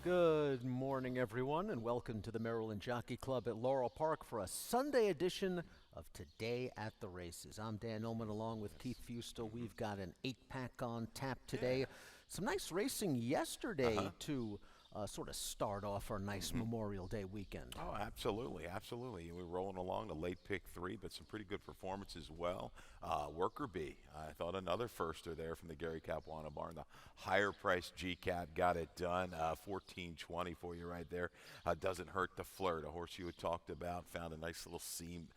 Good morning, everyone, and welcome to the Maryland Jockey Club at Laurel Park for a Sunday edition of Today at the Races. I'm Dan Ullman along with Keith Fustel. We've got an 8-pack on tap today. Yeah. Some nice racing yesterday to sort of start off our nice Memorial Day weekend. Oh, absolutely, absolutely. We're rolling along the late pick 3, but some pretty good performance as well. Worker B, I thought another firster there from the Gary Capuano barn. The higher priced G-Cap got it done. 14.20 for you right there. Doesn't hurt to flirt. A horse you had talked about found a nice little seam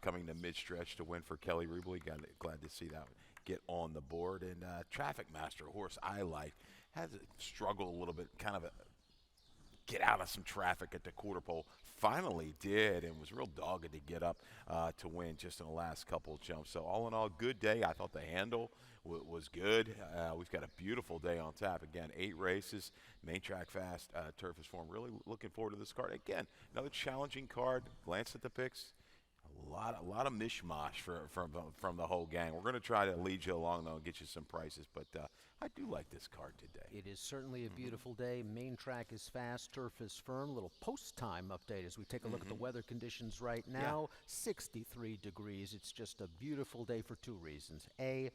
coming to mid-stretch to win for Kelly Rubley. Glad to see that get on the board. And Traffic Master, a horse I like, had to struggle a little bit, kind of get out of some traffic at the quarter pole. Finally did, and was real dogged to get up to win just in the last couple of jumps. So all in all, good day. I thought the handle was good. We've got a beautiful day on tap. Again, 8 races, main track fast, turf is form. Really looking forward to this card. Again, another challenging card. Glance at the picks. A lot of mishmash from the whole gang. We're going to try to lead you along, though, and get you some prices. But I do like this card today. It is certainly a beautiful day. Main track is fast, turf is firm. Little post-time update as we take a look at the weather conditions right now. 63 degrees. It's just a beautiful day for 2 reasons. A,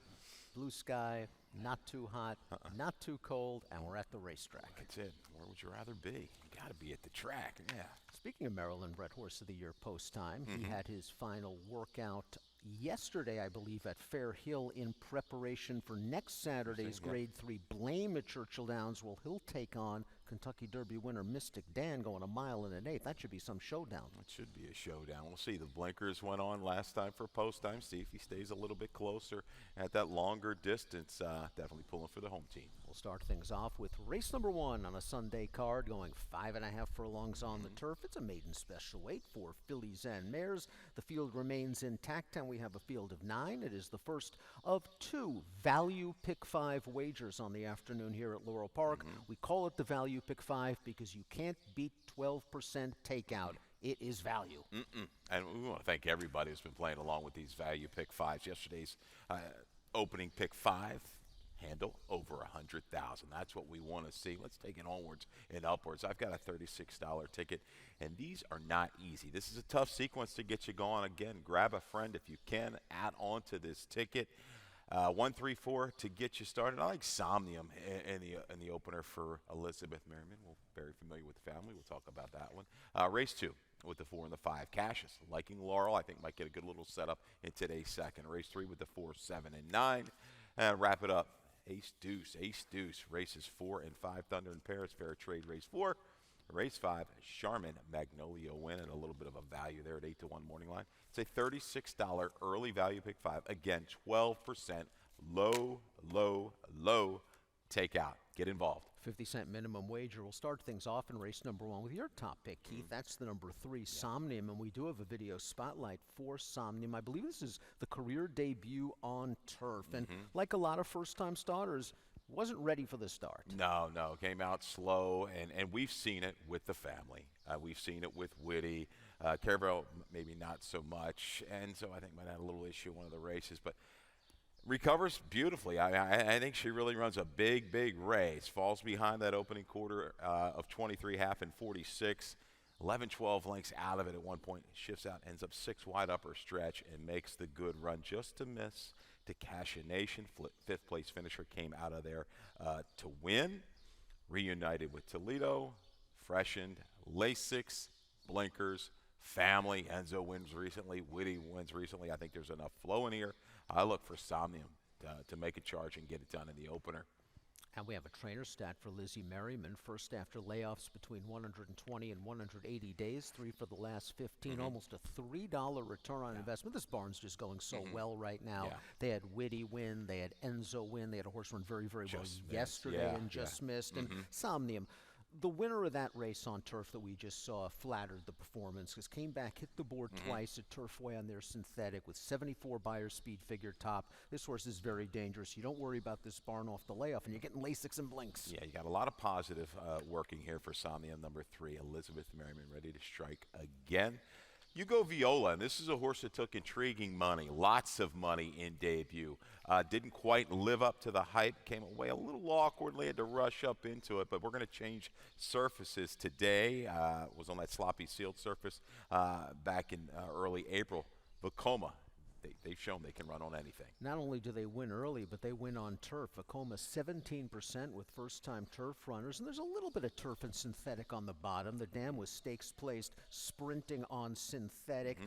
blue sky, not too hot, not too cold, and we're at the racetrack. That's it. Where would you rather be? You got to be at the track. Yeah. Speaking of Maryland Brett Horse of the Year post-time, he had his final workout yesterday, I believe, at Fair Hill in preparation for next Saturday's Grade 3 Blame at Churchill Downs. Well, he'll take on Kentucky Derby winner Mystic Dan going 1 mile and 1/8. That should be some showdown. It should be a showdown. We'll see. The blinkers went on last time for post time. See if he stays a little bit closer at that longer distance. Definitely pulling for the home team. We'll start things off with race number 1 on a Sunday card, going 5.5 furlongs on the turf. It's a maiden special weight for fillies and mares. The field remains intact, and we have a field of 9. It is the first of 2 value pick 5 wagers on the afternoon here at Laurel Park. We call it the value pick 5 because you can't beat 12% takeout. It is value. And we want to thank everybody who's been playing along with these value pick 5s. Yesterday's opening pick 5 handle over 100,000. That's what we want to see. Let's take it onwards and upwards. I've got a $36 ticket, and these are not easy. This is a tough sequence to get you going. Again, grab a friend if you can. Add on to this ticket. 1, 3, 4 to get you started. I like Somnium in the opener for Elizabeth Merriman. We're very familiar with the family. We'll talk about that one. Race 2 with the 4 and the 5. Cassius liking Laurel. I think might get a good little setup in today's second. Race 3 with the 4, 7, and 9. And wrap it up. Ace Deuce. Races 4 and 5. Thunder in Paris. Fair Trade. Race 4. Race 5, Charmin Magnolia win, and a little bit of a value there at 8-1 morning line. It's a $36 early value pick 5. Again, 12% low takeout. Get involved. 50-cent minimum wager. We'll start things off in race number 1 with your top pick, Keith. That's the number 3, Somnium, and we do have a video spotlight for Somnium. I believe this is the career debut on turf, and like a lot of first-time starters, wasn't ready for the start. No, came out slow, and we've seen it with the family. We've seen it with Whitty. Caravel maybe not so much, and so I think might have a little issue in one of the races, but recovers beautifully. I think she really runs a big race. Falls behind that opening quarter of 23.5 and 46. 11-12 lengths out of it at one point. Shifts out, ends up 6 wide upper stretch, and makes the good run just to miss to Cassia Nation. 5th place finisher came out of there to win. Reunited with Toledo. Freshened. Lasix. Blinkers. Family. Enzo wins recently. Whitty wins recently. I think there's enough flow in here. I look for Somnium to make a charge and get it done in the opener. And we have a trainer stat for Lizzie Merriman. First after layoffs between 120 and 180 days. 3 for the last 15. Almost a $3 return on investment. This barn's just going so well right now. They had Whitty win. They had Enzo win. They had a horse run very well yesterday and just missed. And Somnium. The winner of that race on turf that we just saw flattered the performance because came back, hit the board twice at Turfway on their synthetic with 74 Beyer speed figure top. This horse is very dangerous. You don't worry about this barn off the layoff, and you're getting Lasix and blinks. Yeah, you got a lot of positive working here for Somnium. Number 3, Elizabeth Merriman, ready to strike again. You go Viola, and this is a horse that took intriguing money, lots of money in debut. Didn't quite live up to the hype, came away a little awkwardly, had to rush up into it, but we're going to change surfaces today. Was on that sloppy sealed surface back in early April. Vacoma, they've shown they can run on anything. Not only do they vin early, but they win on turf. Vacoma 17% with first-time turf runners, and there's a little bit of turf and synthetic on the bottom. The dam was stakes placed, sprinting on synthetic.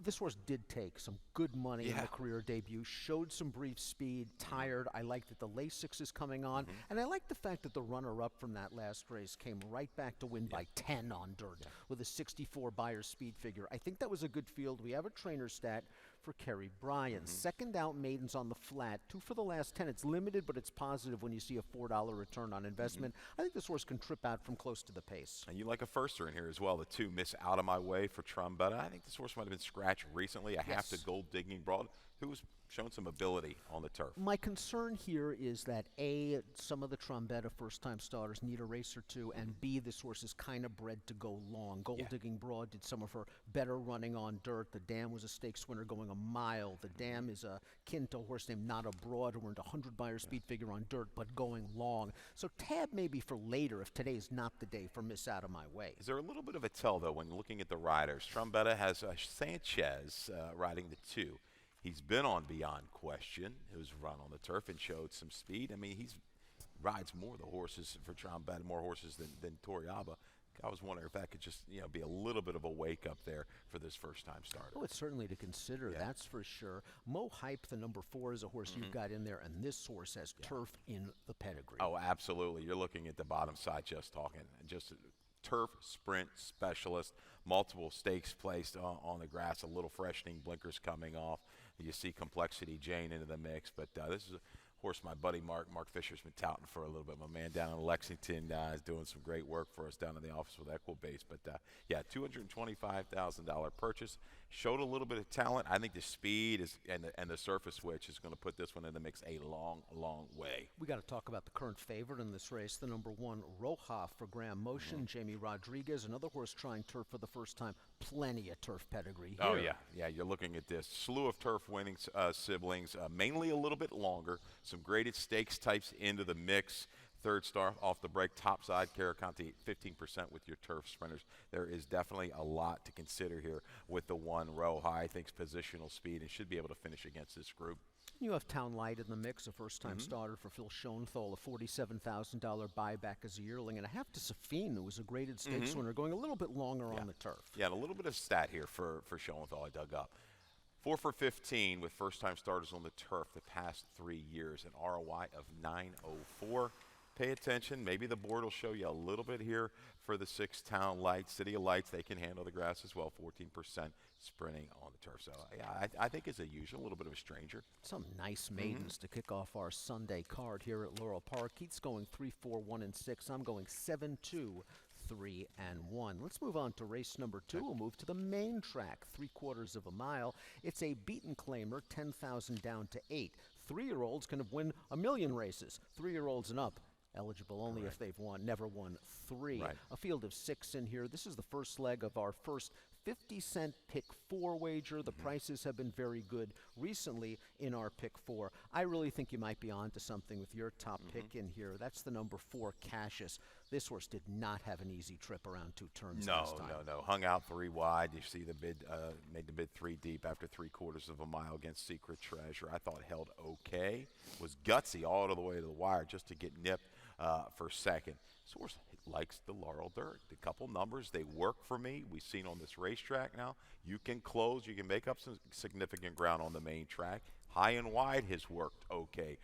This horse did take some good money in the career debut, showed some brief speed, tired. I like that the Lasix is coming on, and I like the fact that the runner-up from that last race came right back to win by 10 on dirt with a 64 Beyer speed figure. I think that was a good field. We have a trainer stat for Kerry Bryan. Second out maidens on the flat, 2 for the last 10. It's limited, but it's positive when you see a $4 return on investment. I think this horse can trip out from close to the pace. And you like a firster in here as well. The 2 Miss Out of My Way for Trombetta. I think this horse might have been scratched recently. A half to gold digging broad who's shown some ability on the turf. My concern here is that A, some of the Trombetta first-time starters need a race or two, and B, this horse is kind of bred to go long. Gold Digging Broad did some of her better running on dirt. The Dam was a stakes winner going a mile. The Dam is akin to a horse named Not a Broad, who earned 100 Beyer speed figure on dirt, but going long. So tab maybe for later if today is not the day for Miss Out of My Way. Is there a little bit of a tell, though, when looking at the riders? Trombetta has Sanchez riding the 2. He's been on Beyond Question, who's run on the turf and showed some speed. I mean, he's rides more of the horses for Trombetta, more horses than Toriaba. I was wondering if that could just be a little bit of a wake up there for this first-time starter. Oh, it's certainly to consider, that's for sure. Mo Hype, the number 4, is a horse you've got in there, and this horse has turf in the pedigree. Oh, absolutely. You're looking at the bottom side just talking. Just turf sprint specialist, multiple stakes placed on the grass, a little freshening, blinkers coming off. You see Complexity Jane into the mix, but this is a horse my buddy Mark Fisher's been touting for a little bit. My man down in Lexington is doing some great work for us down in the office with Equibase. But yeah, $225,000 purchase. Showed a little bit of talent. I think the speed is and the surface switch is going to put this one in the mix a long, long way. We got to talk about the current favorite in this race, the number 1 Roja for Graham Motion. Jamie Rodriguez, another horse trying turf for the first time. Plenty of turf pedigree here. Oh yeah. You're looking at this slew of turf winning siblings, mainly a little bit longer. Some graded stakes types into the mix. Third star off the break, top side, Caraconte 15% with your turf sprinters. There is definitely a lot to consider here with the 1 Roja. I think positional speed and should be able to finish against this group. You have Town Light in the mix, a first-time starter for Phil Schoenthal, a $47,000 buyback as a yearling, and a half to Safine, who was a graded stakes winner, going a little bit longer on the turf. Yeah, and a little bit of stat here for Schoenthal I dug up. 4 for 15 with first-time starters on the turf the past 3 years, an ROI of 904. Pay attention. Maybe the board will show you a little bit here for the 6 Town Lights. City of Lights, they can handle the grass as well, 14% sprinting on the turf. So, yeah, I think as a usual, a little bit of a stranger. Some nice maidens to kick off our Sunday card here at Laurel Park. Keith's going 3, 4, 1, and 6. I'm going 7, 2, 3, and 1. Let's move on to race number 2. We'll move to the main track, 3/4 of a mile. It's a beaten claimer, 10,000 down to 8. 3-year-olds can win a million races. 3-year-olds and up. Eligible only if they've never won 3. A field of 6 in here. This is the first leg of our first 50-cent pick 4 wager. The prices have been very good recently in our pick 4. I really think you might be on to something with your top pick in here. That's the number 4, Cassius. This horse did not have an easy trip around 2 turns last time. No. Hung out 3 wide. You see the bid, made the bid 3 deep after 3/4 of a mile against Secret Treasure. I thought held okay. Was gutsy all the way to the wire just to get nipped for second. This horse likes the Laurel dirt. The couple numbers, they work for me. We've seen on this racetrack now. You can close. You can make up some significant ground on the main track. High and wide has worked okay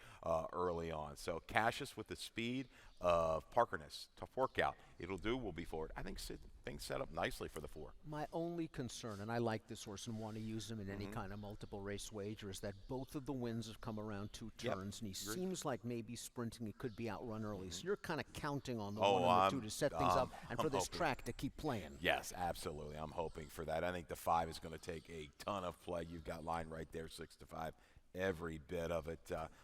early on. So Cassius with the speed of Parkerness, tough workout. It'll do. We'll be forward. I think things set up nicely for the 4. My only concern, and I like this horse and want to use him in any kind of multiple race wager, is that both of the wins have come around 2 turns, and he seems like maybe sprinting he could be outrun early. So you're kind of counting on the 1 and the 2 to set things up and for this track to keep playing. Yes, absolutely. I'm hoping for that. I think the 5 is going to take a ton of play. You've got line right there, 6 to 5. Every bit of it.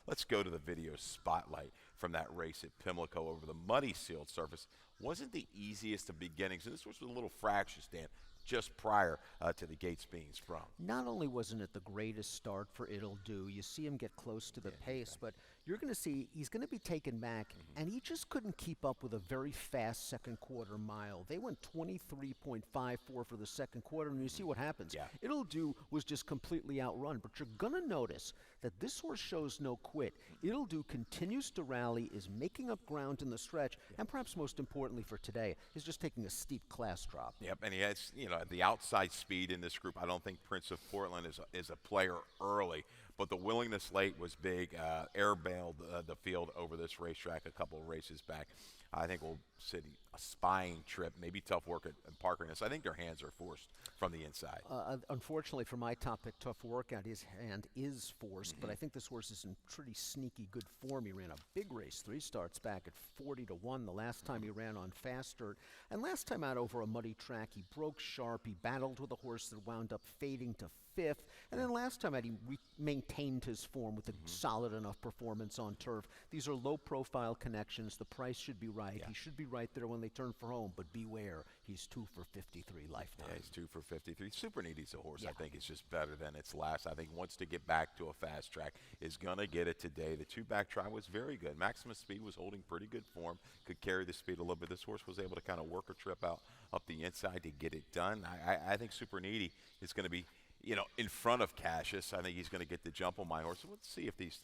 Let's go to the video spotlight from that race at Pimlico over the muddy sealed surface. wasn't the easiest of beginnings. And this was a little fractious, Dan, just prior to the gates being sprung. Not only wasn't it the greatest start for It'll Do, you see him get close to the pace, but you're going to see he's going to be taken back, and he just couldn't keep up with a very fast second quarter mile. They went 23.54 for the second quarter, and you see what happens. Yeah. It'll Do was just completely outrun, but you're going to notice that this horse shows no quit. It'll Do continues to rally, is making up ground in the stretch, and perhaps most importantly for today, is just taking a steep class drop. Yep, and he has, the outside speed in this group. I don't think Prince of Portland is a player early, but the willingness late was big. Airbailed the field over this racetrack a couple of races back. I think we'll see a spying trip, maybe tough work at Parkerness. I think their hands are forced from the inside. Unfortunately for my top pick, Tough Workout, his hand is forced, but I think this horse is in pretty sneaky good form. He ran a big race, 3 starts back at 40-1 the last time he ran on fast dirt. And last time out over a muddy track, he broke sharp. He battled with a horse that wound up fading to 5th. And then last time out, he maintained his form with a solid enough performance on turf. These are low-profile connections. The price should be right. He should be right there when they turn for home, but beware, he's 2 for 53 lifetime. Yeah, he's 2 for 53. Super Neaty's a horse I think is just better than its last. I think wants to get back to a fast track, is going to get it today. The 2-back try was very good. Maximum Speed was holding pretty good form, could carry the speed a little bit. This horse was able to kind of work a trip out up the inside to get it done. I think Super Neaty is going to be, in front of Cassius. I think he's going to get the jump on my horse. So let's see if these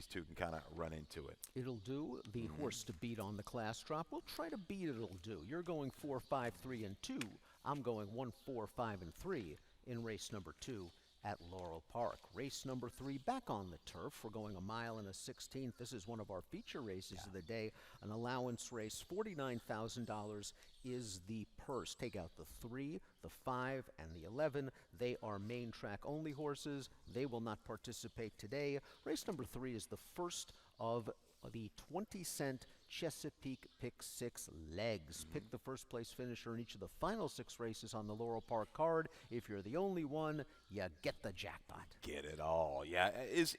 two can kind of run into it. It'll Do, the horse to beat on the class drop. We'll try to beat It'll Do. You're going 4, 5, 3, and 2. I'm going 1, 4, 5, and 3 in race number 2 at Laurel Park. Race number 3 back on the turf. We're going 1 mile and a 16th. This is one of our feature races of the day. An allowance race. $49,000 is the purse. Take out the 3, the 5, and the 11. They are main track only horses. They will not participate today. Race number 3 is the first of the 20-cent Chesapeake Pick 6 legs. Pick the first place finisher in each of the final 6 races on the Laurel Park card. If you're the only one, you get the jackpot. Get it all. Yeah. Is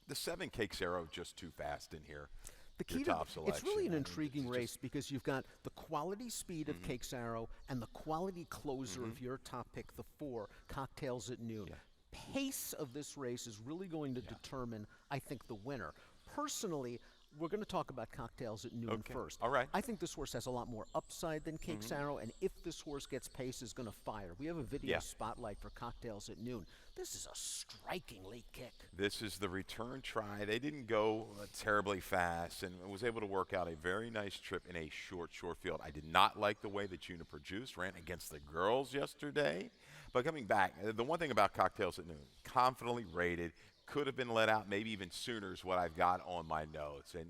the 7 Cakes Arrow just too fast in here? The key to it's really an intriguing race because you've got the quality speed of Cakes Arrow and the quality closer of your top pick, the 4, Cocktails at Noon. Pace of this race is really going to determine, I think, the winner. Personally, we're going to talk about Cocktails at Noon first. All right. I think this horse has a lot more upside than Cakes Arrow, and if this horse gets pace, is going to fire. We have a video spotlight for Cocktails at Noon. This is a striking late kick. This is the return try. They didn't go terribly fast and was able to work out a very nice trip in a short field. I did not like the way that Juniper Juice ran against the girls yesterday. But coming back, the one thing about Cocktails at Noon, confidently rated, could have been let out maybe even sooner is what I've got on my notes. And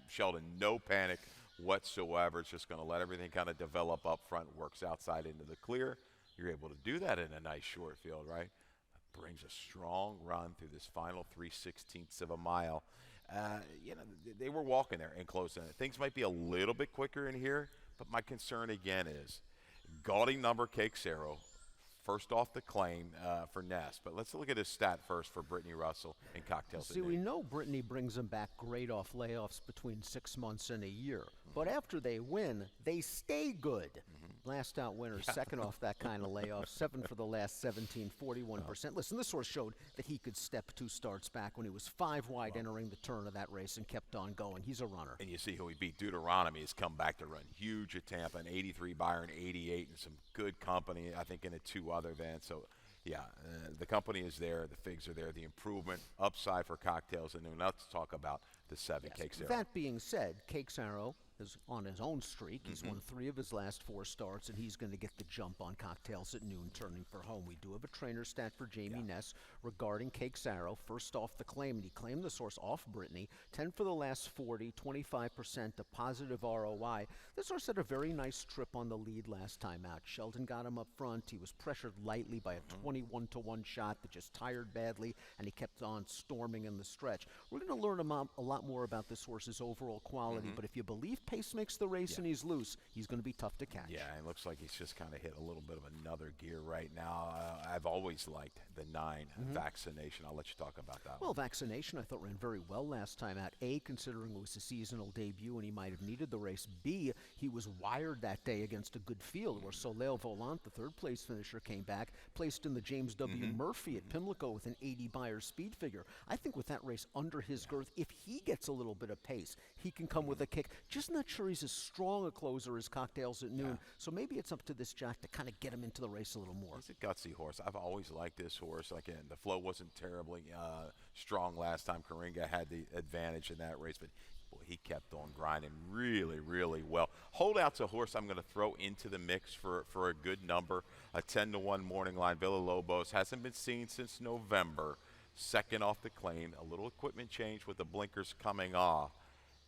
Sheldon, no panic whatsoever. It's just going to let everything kind of develop up front, works outside into the clear. You're able to do that in a nice short field, right? Brings a strong run through this final 3/16 of a mile. They were walking there and close in it. Things might be a little bit quicker in here, but my concern again is gaudy number Cakes Arrow. First off the claim for Ness. But let's look at his stat first for Brittany Russell and Cocktails. See, we know Brittany brings them back great off layoffs between 6 months and a year. But after they win, they stay good. Last out winner, second off that kind of layoff, 7 for the last 17, 41%. Listen, this horse showed that he could step 2 starts back when he was 5 wide entering the turn of that race and kept on going. He's a runner. And you see who he beat. Deuteronomy has come back to run huge at Tampa, an 83 Byron, 88, and some good company, I think, in a 2 other events. So, the company is there. The figs are there. The improvement, upside for Cocktails. And then let's talk about the 7 Cakes Arrow. That being said, Cakes Arrow is on his own streak. He's won 3 of his last 4 starts, and he's going to get the jump on Cocktails at Noon, turning for home. We do have a trainer stat for Jamie Ness regarding Cakes Arrow. First off the claim, and he claimed the source off Brittany. 10 for the last 40, 25%, a positive ROI. This horse had a very nice trip on the lead last time out. Sheldon got him up front. He was pressured lightly by a 21-1 shot that just tired badly, and he kept on storming in the stretch. We're going to learn a lot more about this horse's overall quality, but if you believe pace makes the race Yeah. and he's loose, he's going to be tough to catch. Yeah, it looks like he's just kind of hit a little bit of another gear right now. I've always liked the 9 Vaccination. I'll let you talk about that Well, one. Vaccination I thought ran very well last time out. A, considering it was a seasonal debut and he might have needed the race. B, he was wired that day against a good field where Soleil Volant, the third place finisher, came back, placed in the James W. Murphy at Pimlico with an 80 Beyer speed figure. I think with that race under his girth, if he gets a little bit of pace, he can come with a kick. Just not sure he's as strong a closer as Cocktails at Noon. So maybe it's up to this jack to kind of get him into the race a little more. He's a gutsy horse. I've always liked this horse. Again, the flow wasn't terribly strong last time. Karinga had the advantage in that race, but boy, he kept on grinding really, really well. Holdout's a horse I'm going to throw into the mix for a good number. A 10-1 morning line. Villalobos hasn't been seen since November. Second off the claim. A little equipment change with the blinkers coming off.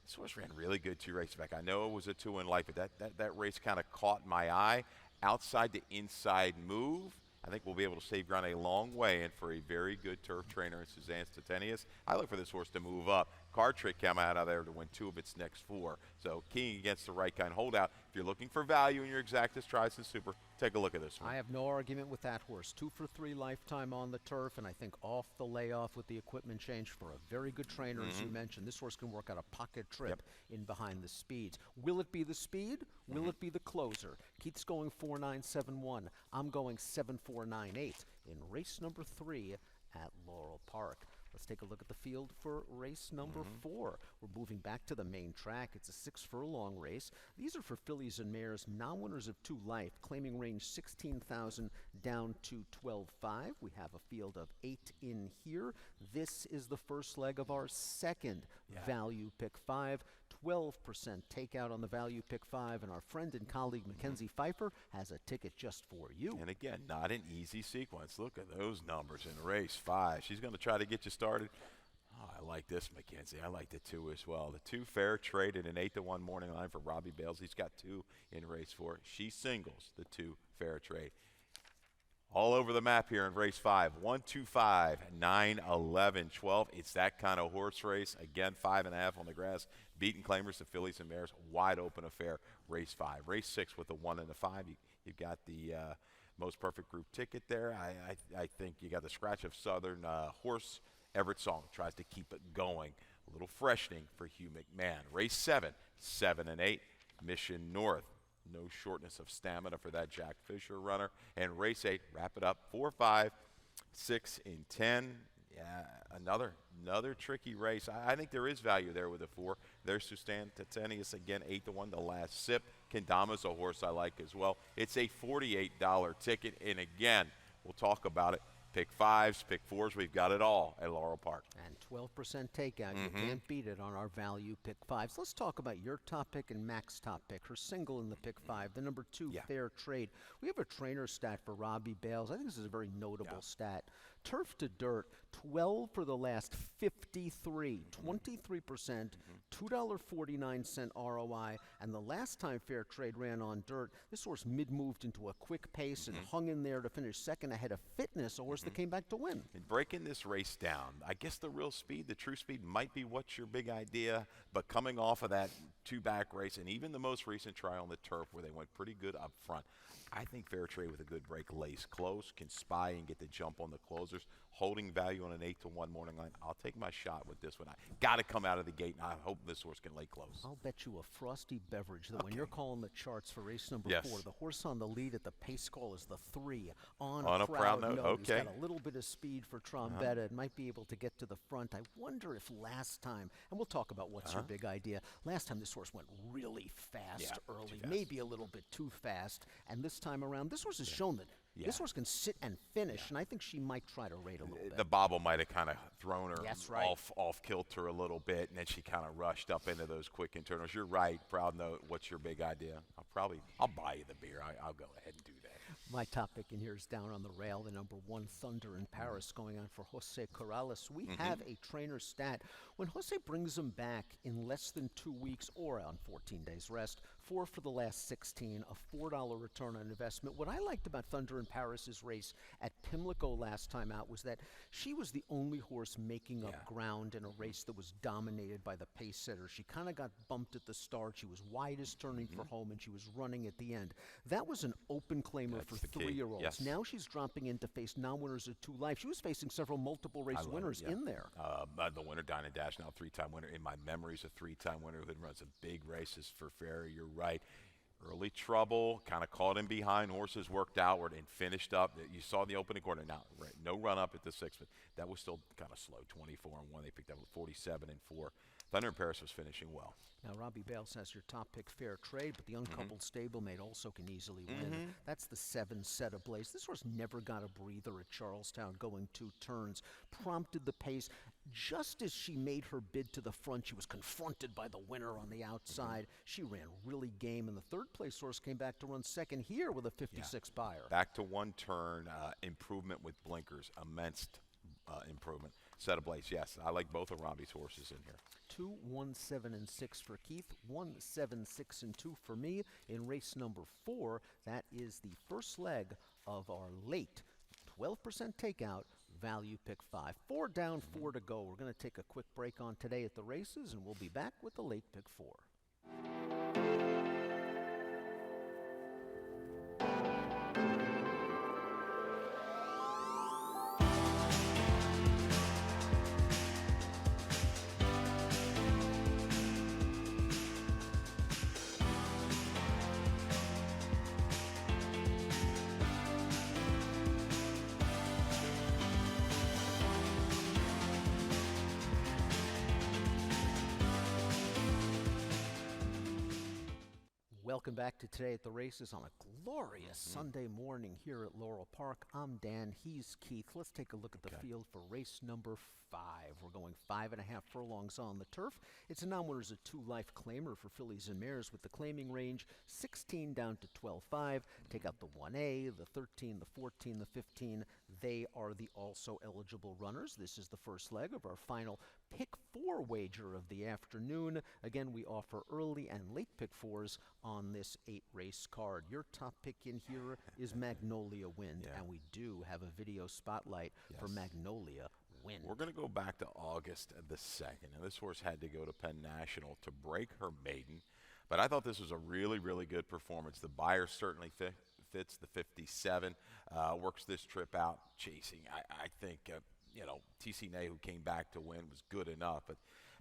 This horse ran really good 2 races back. I know it was a 2 in life, but that race kind of caught my eye. Outside to inside move. I think we'll be able to save ground a long way, and for a very good turf trainer in Suzanne Statenius, I look for this horse to move up. Card Trick came out of there to win 2 of its next 4. So keying against the right kind holdout. If you're looking for value in your Exactus Tries and Super, take a look at this one. I have no argument with that horse. 2 for 3 lifetime on the turf, and I think off the layoff with the equipment change for a very good trainer, as you mentioned. This horse can work out a pocket trip in behind the speeds. Will it be the speed? Will it be the closer? Keith's going 4.971. I'm going 7.498 in race number 3 at Laurel Park. Let's take a look at the field for race number 4. We're moving back to the main track. It's a 6-furlong race. These are for fillies and mares, non-winners of 2 life, claiming range 16,000 down to 12.5. We have a field of 8 in here. This is the first leg of our second value pick 5. 12% takeout on the value pick 5, and our friend and colleague Mackenzie Pfeiffer has a ticket just for you. And again, not an easy sequence. Look at those numbers in race 5. She's going to try to get you started. Oh, I like this, Mackenzie. I like the 2 as well. The 2 fair trade at an 8-1 morning line for Robbie Bales. He's got 2 in race 4. She singles the 2 fair trade. All over the map here in race 5. 1, 2, 5, 9, 11, 12. It's that kind of horse race. Again, 5.5 on the grass. Beaten claimers, the fillies and mares. Wide open affair. Race 5. Race 6 with the 1 and the 5. You've got the most perfect group ticket there. I think you got the scratch of Southern horse. Everett Song tries to keep it going. A little freshening for Hugh McMahon. Race 7. 7 and 8. Mission North. No shortness of stamina for that Jack Fisher runner. And race 8, wrap it up, 4, 5, 6, and 10. Yeah, another tricky race. I think there is value there with a 4. There's Suzanne Statenius again, 8-1, the last sip. Kendama's a horse I like as well. It's a $48 ticket, and again, we'll talk about it. Pick 5s, pick 4s, we've got it all at Laurel Park. And 12% takeout. You can't beat it on our value pick 5s. Let's talk about your top pick and Mac's top pick. Her single in the pick 5, the number 2 fair trade. We have a trainer stat for Robbie Bales. I think this is a very notable stat. Turf to dirt, 12 for the last 53, 23%, $2.49 ROI, and the last time fair trade ran on dirt, this horse mid-moved into a quick pace and hung in there to finish second ahead of Fitness, a horse that came back to win. And breaking this race down, I guess the real speed, the true speed might be what's your big idea, but coming off of that 2-back race and even the most recent trial on the turf where they went pretty good up front, I think fair trade with a good break lays close, can spy and get the jump on the closers, holding value on an 8-1 morning line. I'll take my shot with this one. I got to come out of the gate, and I hope this horse can lay close. I'll bet you a frosty beverage that when you're calling the charts for race number 4, the horse on the lead at the pace call is the 3 on a proud note. Okay. He's got a little bit of speed for Trombetta and might be able to get to the front. I wonder if last time, and we'll talk about what's your big idea, last time this horse went really fast early, maybe a little bit too fast, and this time around, this horse has shown that this horse can sit and finish, and I think she might try to rate a little bit. The bobble might have kind of thrown her That's right. off kilter a little bit, and then she kind of rushed up into those quick internals. You're right. Proud note. What's your big idea? I'll buy you the beer. I'll go ahead and do that. My top pick in here is down on the rail, the number 1 Thunder in Paris going on for Jose Corrales. We have a trainer stat. When Jose brings him back in less than 2 weeks or on 14 days rest, 4 for the last 16, a $4 return on investment. What I liked about Thunder in Paris's race at Pimlico last time out was that she was the only horse making up ground in a race that was dominated by the pace setter. She kind of got bumped at the start. She was widest turning for home, and she was running at the end. That was an open claimer That's for the key. 3-year-olds. Yes. Now she's dropping in to face non-winners at 2 Life. She was facing several multiple race winners in there. The winner, Dine and Dash, now 3-time winner. In my memories, a 3-time winner who runs a big races for Ferry. You're right. Early trouble, kind of caught in behind. Horses worked outward and finished up. You saw the opening quarter. Now, no run up at the 6th, but that was still kind of slow. 24-1. They picked up 47-4. Thunder in Paris was finishing well. Now, Robbie Bales has your top pick, Fair Trade, but the uncoupled stablemate also can easily win. That's the 7 set ablaze. This horse never got a breather at Charlestown, going 2 turns, prompted the pace. Just as she made her bid to the front, she was confronted by the winner on the outside. She ran really game, and the third-place horse came back to run second here with a 56 buyer. Back to 1 turn, improvement with blinkers, immense improvement. Set ablaze, yes. I like both of Robbie's horses in here. 2, 1, 7, and 6 for Keith. 1, 7, 6, and 2 for me. In race number 4, that is the first leg of our late 12% takeout value pick 5. 4 down, 4 to go. We're going to take a quick break on today at the races, and we'll be back with the late pick 4. Welcome back to Today at the Races on a glorious Sunday morning here at Laurel Park. I'm Dan, he's Keith. Let's take a look at the field for race number 5. We're going 5.5 furlongs on the turf. It's a non-winners at 2 Life claimer for fillies and mares with the claiming range 16 down to 12.5. Take out the 1A, the 13, the 14, the 15. They are the also eligible runners. This is the first leg of our final pick 4 wager of the afternoon. Again, we offer early and late pick 4s on this 8-race card. Your top pick in here is Magnolia Wind, and we do have a video spotlight for Magnolia Wind. We're going to go back to August the 2nd. Now, this horse had to go to Penn National to break her maiden, but I thought this was a really, really good performance. The buyer certainly fits the 57, works this trip out chasing. I think, T.C. Ney, who came back to win, was good enough, but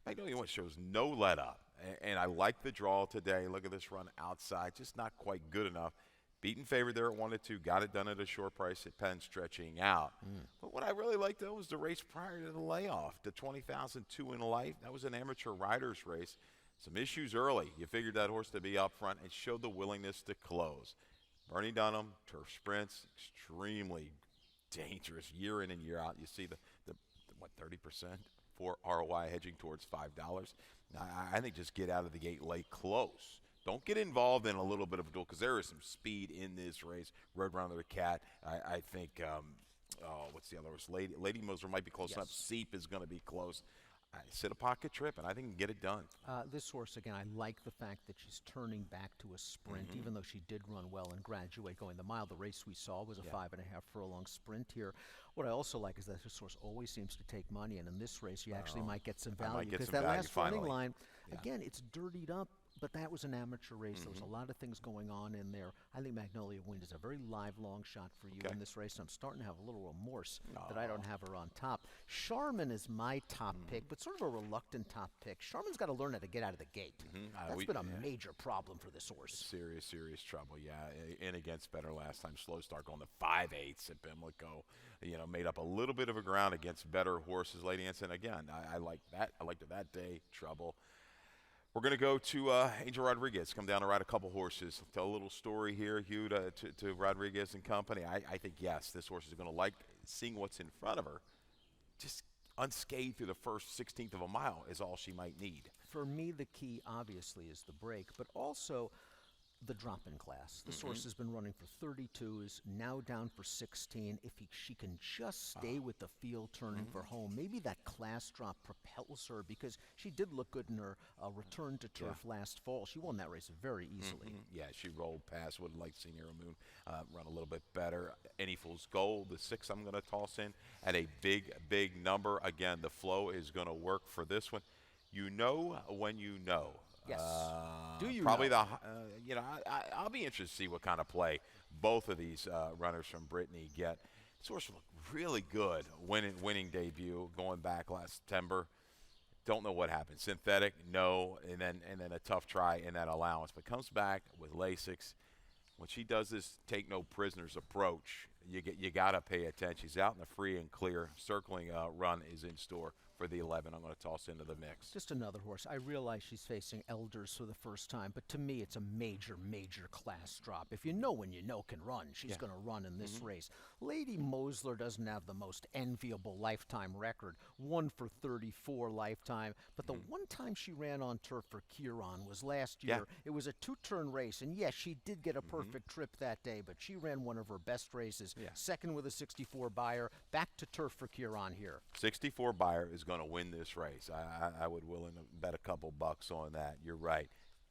Magnolia Wind shows no let up, and I like the draw today. Look at this run outside, just not quite good enough. Beaten favorite there at 1-2, got it done at a short price at Penn, stretching out. But what I really liked, though, was the race prior to the layoff, the 20,000 2 in Life. That was an amateur rider's race. Some issues early. You figured that horse to be up front and showed the willingness to close. Bernie Dunham, turf sprints, extremely dangerous year in and year out. You see the 30% for ROI hedging towards $5. I think just get out of the gate late close. Don't get involved in a little bit of a duel because there is some speed in this race. Roadrunner the Cat, I think, what's the other horse? Lady Moser might be close enough. Seep is going to be close. Sit a pocket trip, and I think get it done. This horse, again, I like the fact that she's turning back to a sprint, even though she did run well and graduate going the mile. The race we saw was a 5.5 furlong sprint here. What I also like is that this horse always seems to take money, and in this race you actually might get some value because that last running line, again, it's dirtied up. But that was an amateur race. There was a lot of things going on in there. I think Magnolia Wind is a very live, long shot for you in this race. I'm starting to have a little remorse that I don't have her on top. Charmin is my top pick, but sort of a reluctant top pick. Charmin's got to learn how to get out of the gate. That's been a major problem for this horse. Serious trouble, and against better last time. Slow start going to 5/8 at Pimlico. Made up a little bit of a ground against better horses. Lady Anson, again, I like that. I liked her that day. Trouble. We're going to go to Angel Rodriguez, come down and ride a couple horses. Tell a little story here, Hugh, to Rodriguez and company. I think, yes, this horse is going to like seeing what's in front of her. Just unscathed through the first 16th of a mile is all she might need. For me, the key, obviously, is the break, but also the drop-in class. The Mm-hmm. source has been running for 32, is now down for 16. If she can just stay with the field turning for home, maybe that class drop propels her, because she did look good in her return to turf last fall. She won that race very easily. Yeah, she rolled past. Would like to see Nero Moon run a little bit better. Any Fool's Gold, the 6 I'm going to toss in at a big number. Again, the flow is going to work for this one. You know when you know. Yes. Do you Probably know? I'll be interested to see what kind of play both of these runners from Brittany get. This horse looked really good winning debut going back last September. Don't know what happened. Synthetic, no, and then a tough try in that allowance, but comes back with Lasix. When she does this take no prisoners approach, you got to pay attention. She's out in the free and clear. Circling run is in store for the 11. I'm going to toss into the mix. Just another horse. I realize she's facing elders for the first time, but to me it's a major class drop. If you know when you know can run, she's going to run in this race. Lady Mosler doesn't have the most enviable lifetime record, 1 for 34 lifetime, but the one time she ran on turf for Kieran was last year. It was a 2-turn race, and yes, she did get a perfect trip that day, but she ran one of her best races. Second with a 64 buyer, back to turf for Kieran here. 64 buyer is going to win this race. I would willing to bet a couple bucks on that. You're right.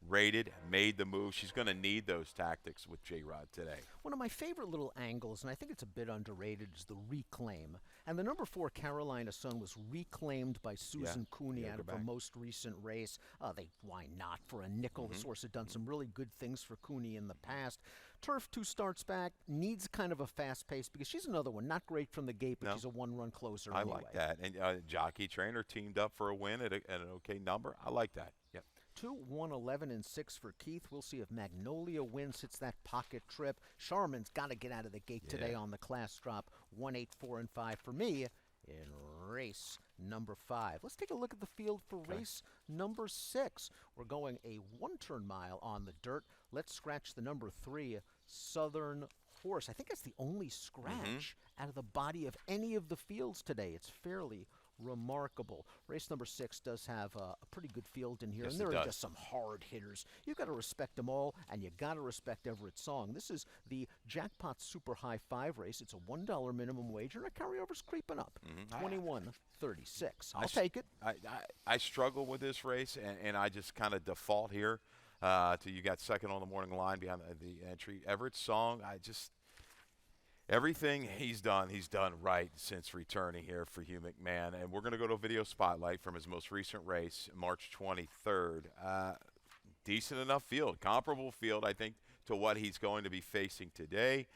Rated, made the move. She's going to need those tactics with J-Rod today. One of my favorite little angles, and I think it's a bit underrated, is the reclaim. And the number 4 Carolina Sun was reclaimed by Susan Cooney out of her most recent race. Why not for a nickel? The source had done some really good things for Cooney in the past. Turf 2 starts back, needs kind of a fast pace because she's another one, not great from the gate, but she's a 1-run closer I anyway. like that. And jockey trainer teamed up for a win at an okay number. I like that. Yep. 2, 1, 11, and 6 for Keith. We'll see if Magnolia wins, hits that pocket trip. Sharman's got to get out of the gate today on the class drop. 1, 8, 4, and 5 for me in race number 5. Let's take a look at the field for race number 6. We're going a 1-turn mile on the dirt. Let's scratch the number 3, Southern Horse. I think that's the only scratch out of the body of any of the fields today. It's fairly remarkable. Race number 6 does have a pretty good field in here, and there are just some hard hitters. You've got to respect them all, and you got to respect Everett Song. This is the Jackpot Super High 5 race. It's a $1 minimum wager, and a carryover's creeping up. 21.36. I'll take it. I struggle with this race, and I just kind of default here to you got second on the morning line behind the entry. Everett Song, everything he's done right since returning here for Hugh McMahon. And we're going to go to a video spotlight from his most recent race, March 23rd. Decent enough field, comparable field, I think, to what he's going to be facing today.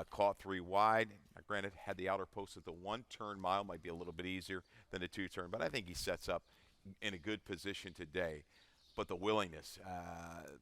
Caught 3 wide. Granted, had the outer post at the 1-turn mile. Might be a little bit easier than the 2-turn, but I think he sets up in a good position today. But the willingness,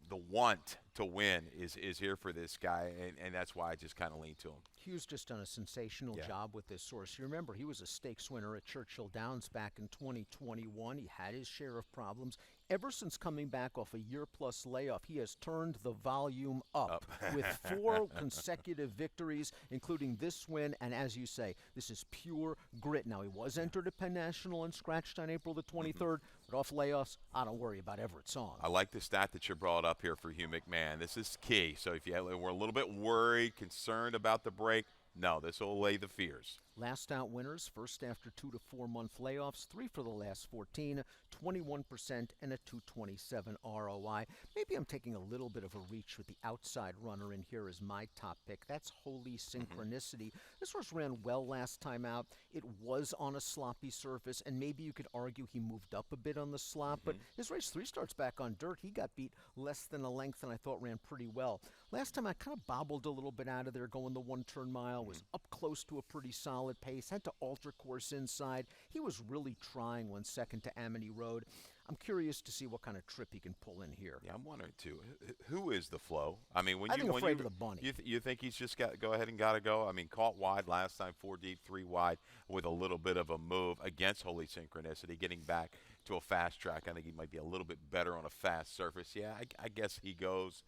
the want to win is here for this guy, and that's why I just kind of lean to him. Hugh's just done a sensational job with this horse. You remember, he was a stakes winner at Churchill Downs back in 2021. He had his share of problems. Ever since coming back off a year-plus layoff, he has turned the volume up with 4 consecutive victories, including this win. And as you say, this is pure grit. Now, he was entered at Penn National and scratched on April the 23rd, but off layoffs, I don't worry about Everett Song. I like the stat that you brought up here for Hugh McMahon. This is key. So if we're a little bit worried, concerned about the break, no, this will allay the fears. Last out winners, first after 2 to 4 month layoffs, 3 for the last 14, 21% and a 227 ROI. Maybe I'm taking a little bit of a reach with the outside runner in here as my top pick. That's Holy Synchronicity. This horse ran well last time out. It was on a sloppy surface, and maybe you could argue he moved up a bit on the slop, but his race 3 starts back on dirt. He got beat less than a length, and I thought ran pretty well. Last time I kind of bobbled a little bit out of there going the 1-turn mile, was up close to a pretty solid pace, had to alter course inside. He was really trying when second to Amity Road. I'm curious to see what kind of trip he can pull in here. Yeah, I'm wondering too. Who is the flow? I mean, I think Afraid of the Bunny. You think he's just got go ahead and got to go? I mean, caught wide last time, 4 deep, 3 wide, with a little bit of a move against Holy Synchronicity, getting back to a fast track. I think he might be a little bit better on a fast surface. Yeah, I guess he goes.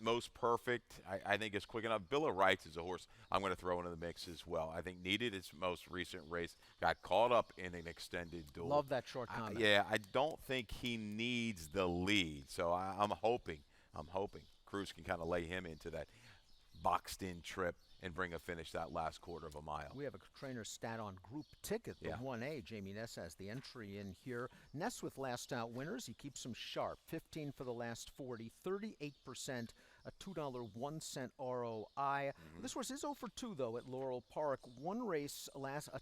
Most perfect, I think, is quick enough. Bill of Rights is a horse I'm going to throw into the mix as well. I think needed its most recent race, got caught up in an extended duel. Love that short comment. I don't think he needs the lead, so I'm hoping I'm hoping Cruz can kind of lay him into that boxed-in trip and bring a finish that last quarter of a mile. We have a trainer stat on group ticket, the Yeah. 1A. Jamie Ness has the entry in here. Ness with last out winners. He keeps them sharp. 15 for the last 40, 38%, a $2.01 ROI. This horse is 0 for 2, though, at Laurel Park. One race,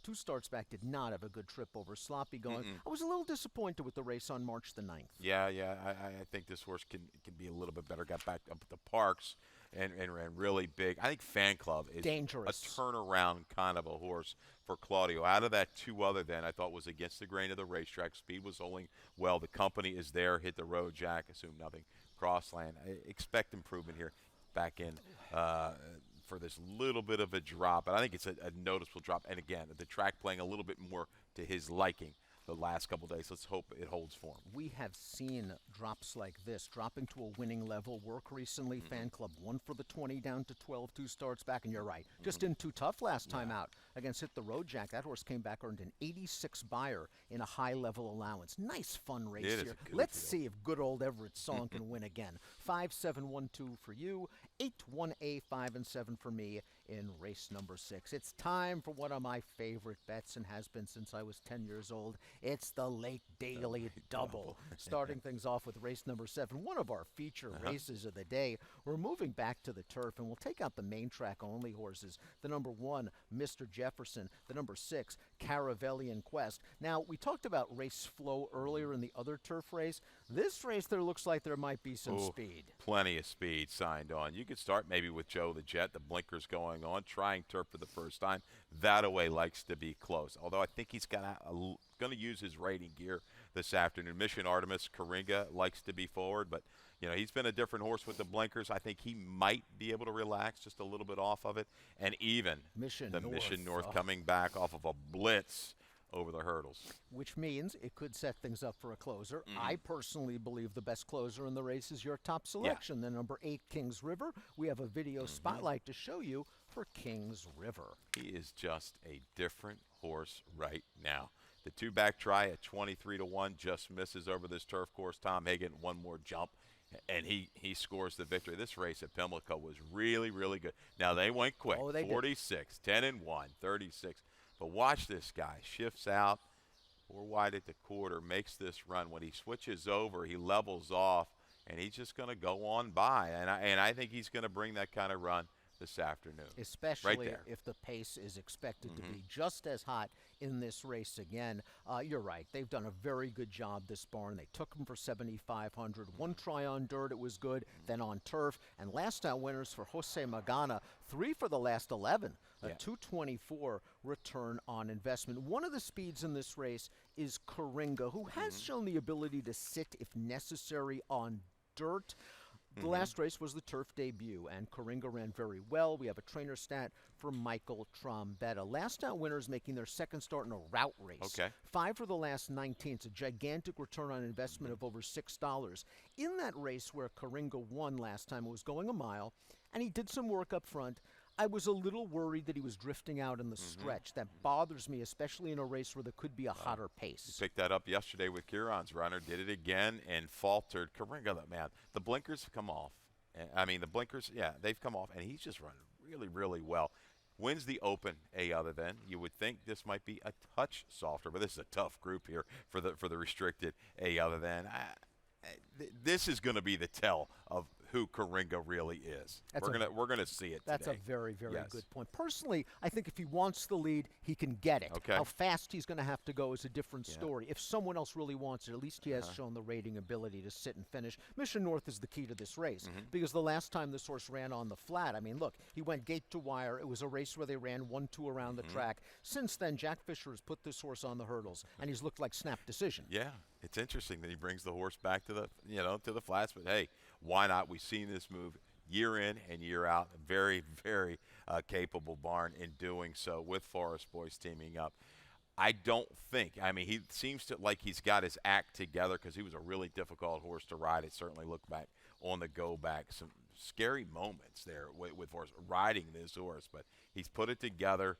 two starts back, did not have a good trip over. Sloppy going. I was a little disappointed with the race on March the 9th. Yeah, I think this horse can be a little bit better. Got back up at the Parks and ran really big. I think Fan Club is Dangerous. a turnaround kind of a horse for Claudio. Out of that, two other than I thought was against the grain of the racetrack. Speed was holding well. The company is there. Hit the road, Jack. Assume nothing. Crossland. I expect improvement here. Back in for this little bit of a drop, but I think it's a noticeable drop. And again, the track playing a little bit more to his liking the last couple days. Let's hope it holds for him. We have seen drops like this, dropping to a winning level. Work recently, Fan Club 1 for the 20 down to 12, 2 starts back, and you're right. Just in too tough last time out against Hit the Road Jack. That horse came back, earned an 86 buyer in a high-level allowance. Nice fun race It is here. a good Let's field. see if good old Everett Song can win again. 5-7-1-2 for you, 8-1-A, 5 and 7 for me in race number 6. It's time for one of my favorite bets and has been since I was 10 years old. It's the Lake Daily Double. Starting things off with race number 7, one of our feature races of the day. We're moving back to the turf, and we'll take out the main track only horses. The number 1, Mr. Jefferson. The number 6, Caravellian Quest. Now, we talked about race flow earlier in the other turf race. This race, there looks like there might be some speed. Plenty of speed signed on. You could start maybe with Joe the Jet, the blinkers going on, trying turf for the first time. That away likes to be close, although I think he's going to use his rating gear this afternoon. Mission Artemis Coringa likes to be forward, but he's been a different horse with the blinkers. I think he might be able to relax just a little bit off of it, and even Mission North coming back off of a blitz over the hurdles. Which means it could set things up for a closer. I personally believe the best closer in the race is your top selection, the number 8, Kings River. We have a video spotlight to show you for Kings River. He is just a different horse right now. The two-back try at 23-1 just misses over this turf course. Tom Hagen, one more jump, and he scores the victory. This race at Pimlico was really, really good. Now, they went quick. Oh, they did. 46, 10-1, 36. But watch this guy. Shifts out, 4 wide at the quarter, makes this run. When he switches over, he levels off, and he's just going to go on by. And I think he's going to bring that kind of run this afternoon. Especially right there. if the pace is expected to be just as hot in this race again. You're right. They've done a very good job, this barn. They took him for 7,500. One try on dirt, it was good. Then on turf. And last out winners for Jose Magana, 3 for the last 11. A 224 return on investment. One of the speeds in this race is Coringa, who has shown the ability to sit, if necessary, on dirt. The last race was the turf debut, and Coringa ran very well. We have a trainer stat for Michael Trombetta. Last out winners making their second start in a route race. Okay. 5 for the last 19. It's a gigantic return on investment of over $6. In that race where Coringa won last time, it was going a mile, and he did some work up front. I was a little worried that he was drifting out in the stretch. That bothers me, especially in a race where there could be a hotter pace. Picked that up yesterday with Kieran's runner, did it again, and faltered. Coringa, man, the blinkers have come off. I mean, the blinkers, they've come off, and he's just running really, really well. Wins the Open, a other than. You would think this might be a touch softer, but this is a tough group here for the restricted, a other than. This is going to be the tell of who Coringa really is. We're gonna see it That's today. a very, very good point. Personally, I think if he wants the lead, he can get it. Okay. How fast he's going to have to go is a different story. If someone else really wants it, at least he has shown the rating ability to sit and finish. Mission North is the key to this race because the last time this horse ran on the flat, I mean, look, he went gate to wire. It was a race where they ran 1-2 around the track. Since then, Jack Fisher has put this horse on the hurdles, and he's looked like snap decision. Yeah, it's interesting that he brings the horse back to the flats, but hey, why not? We've seen this move year in and year out. A very, very capable barn in doing so with Forest Boys teaming up. I don't think, he seems to like he's got his act together because he was a really difficult horse to ride. It certainly looked back on the go back. Some scary moments there with horse riding this horse, but he's put it together.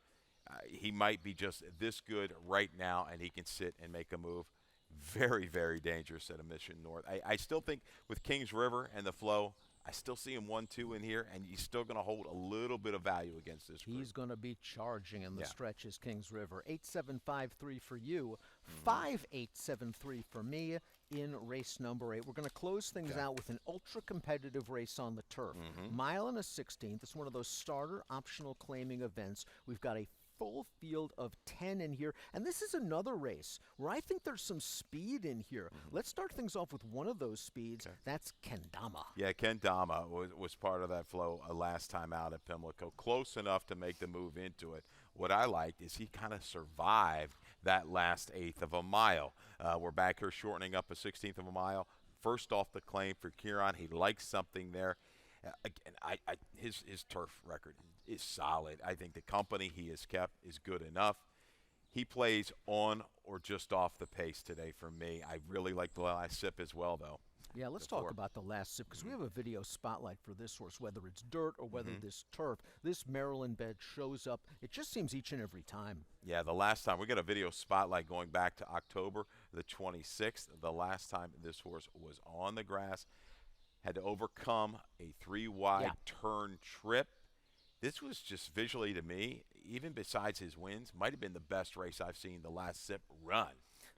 He might be just this good right now, and he can sit and make a move. Very, very dangerous at a Mission North. I still think with Kings River and the flow, I still see him 1-2 in here, and he's still going to hold a little bit of value against this group. He's going to be charging in the Yeah. stretches, Kings River. 8753 for you, 5873 for me in race number 8. We're going to close things out with an ultra-competitive race on the turf. Mile and a 16th. It's one of those starter optional claiming events. We've got a full field of 10 in here, and this is another race where I think there's some speed in here. Let's start things off with one of those speeds. That's Kendama. Yeah, Kendama was part of that flow last time out at Pimlico, close enough to make the move into it. What I liked is he kind of survived that last eighth of a mile. We're back here shortening up a 16th of a mile. First off the claim for Kieran. He likes something there. Again, his turf record is solid. I think the company he has kept is good enough. He plays on or just off the pace today for me. I really like the last sip as well, though. Yeah, let's talk about the last sip, because we have a video spotlight for this horse, whether it's dirt or whether this turf. This Maryland bed shows up. It just seems each and every time. Yeah, the last time, we got a video spotlight going back to October the 26th. The last time this horse was on the grass, had to overcome a 3-wide turn trip. This was just visually, to me, even besides his wins, might have been the best race I've seen the last sip run.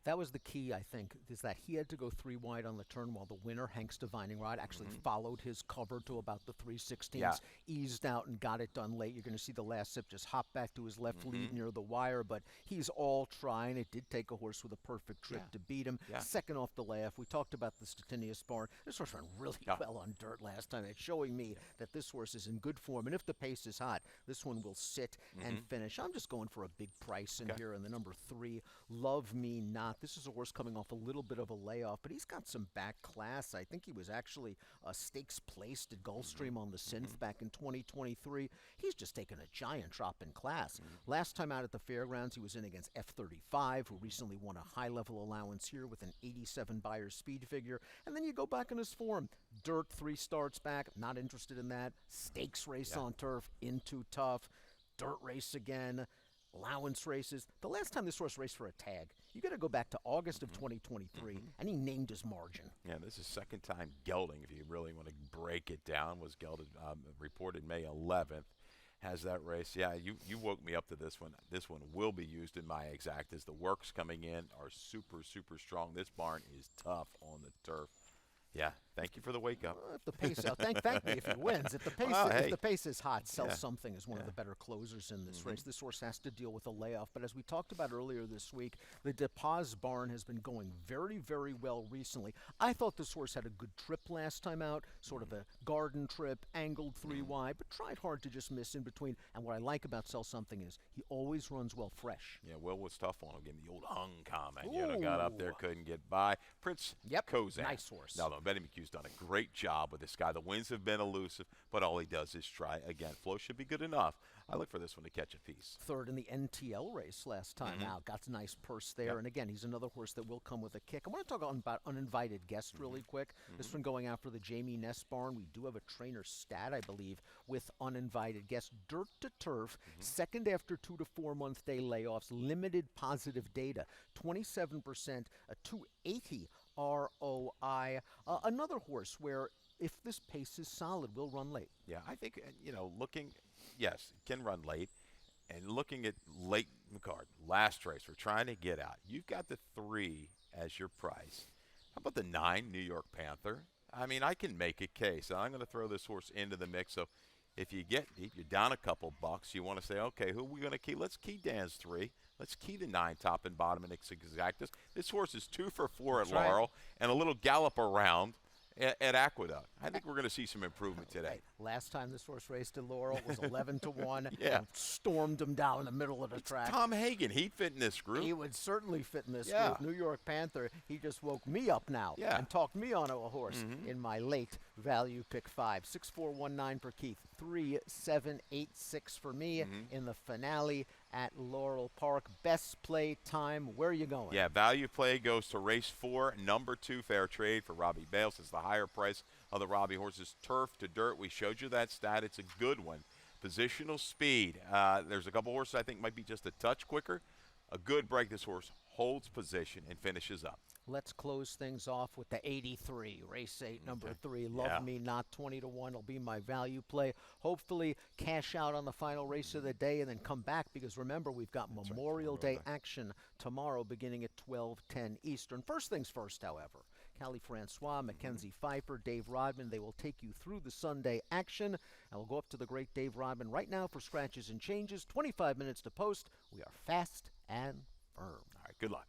That was the key, I think, is that he had to go 3 wide on the turn while the winner, Hanks Divining Rod, actually followed his cover to about the 3/16, eased out and got it done late. You're going to see the last sip just hop back to his left lead near the wire, but he's all trying. It did take a horse with a perfect trip to beat him. Second off the layoff. We talked about the Stettinius barn. This horse ran really well on dirt last time. It's showing me that this horse is in good form, and if the pace is hot, this one will sit and finish. I'm just going for a big price in here in the number 3, Love Me Not. This is a horse coming off a little bit of a layoff, but he's got some back class. I think he was actually stakes placed at Gulfstream on the Synth back in 2023. He's just taken a giant drop in class. Last time out at the fairgrounds, he was in against F35, who recently won a high-level allowance here with an 87 Beyer speed figure. And then you go back in his form. Dirt 3 starts back. Not interested in that. Stakes race on turf. Into tough. Dirt race again. Allowance races. The last time this horse raced for a tag, you got to go back to August of 2023, and he named his margin. Yeah, this is second time gelding, if you really want to break it down. Was gelded, reported May 11th. Has that race. Yeah, you woke me up to this one. This one will be used in my exact as the works coming in are super, super strong. This barn is tough on the turf. Yeah, thank you for the wake up. If the pace, thank me if he wins. If the pace, if the pace is hot, Sell Something is one of the better closers in this race. This horse has to deal with a layoff, but as we talked about earlier this week, the DePaz barn has been going very, very well recently. I thought this horse had a good trip last time out, sort of a garden trip, angled 3 wide, but tried hard to just miss in between. And what I like about Sell Something is he always runs well fresh. Yeah, Will was tough on him. Gave him the old hung comment. You know, got up there, couldn't get by. Prince Kozak. Nice horse. No, Betty McHugh's done a great job with this guy. The wins have been elusive, but all he does is try again. Flow should be good enough. I look for this one to catch a piece. Third in the NTL race last time out. Got a nice purse there. And again, he's another horse that will come with a kick. I want to talk about uninvited guest really quick. This one going out for the Jamie Ness barn. We do have a trainer stat, I believe, with uninvited guests. Dirt to turf, second after 2 to 4 month day layoffs, limited positive data, 27%, a 280 ROI. Another horse where if this pace is solid, will run late. Yeah, I think, looking, yes, can run late. And looking at late in the card, last race, we're trying to get out. You've got the 3 as your price. How about the 9, New York Panther? I mean, I can make a case. I'm going to throw this horse into the mix. So if you get deep, you're down a couple bucks. You want to say, okay, who are we going to key? Let's key Dan's 3. Let's key the 9 top and bottom in exactus. This horse is 2 for 4 at Laurel and a little gallop around at Aqueduct. I think we're going to see some improvement today. Last time this horse raced at Laurel was 11 to 1. Yeah. Stormed him down the middle of the track. Tom Hagen, he'd fit in this group. He would certainly fit in this group. New York Panther, he just woke me up now and talked me onto a horse in my late value pick 5. 6419 for Keith. 3786 for me in the finale at Laurel Park. Best play time. Where are you going? Yeah, value play goes to race 4, number 2, Fair Trade for Robbie Bales. It's the higher price of the Robbie horses. Turf to dirt. We showed you that stat. It's a good one. Positional speed. There's a couple horses I think might be just a touch quicker. A good break. This horse holds position and finishes up. Let's close things off with the 83, race 8, number 3. Love Yeah. Me Not, 20 to 1 will be my value play. Hopefully, cash out on the final race of the day and then come back because remember, we've got That's right, Memorial Memorial Day Day. action tomorrow beginning at 12:10 Eastern. First things first, however. Callie Francois, Mackenzie Pfeiffer, Dave Rodman, they will take you through the Sunday action. And we'll go up to the great Dave Rodman right now for scratches and changes. 25 minutes to post. We are fast and firm. All right, good luck.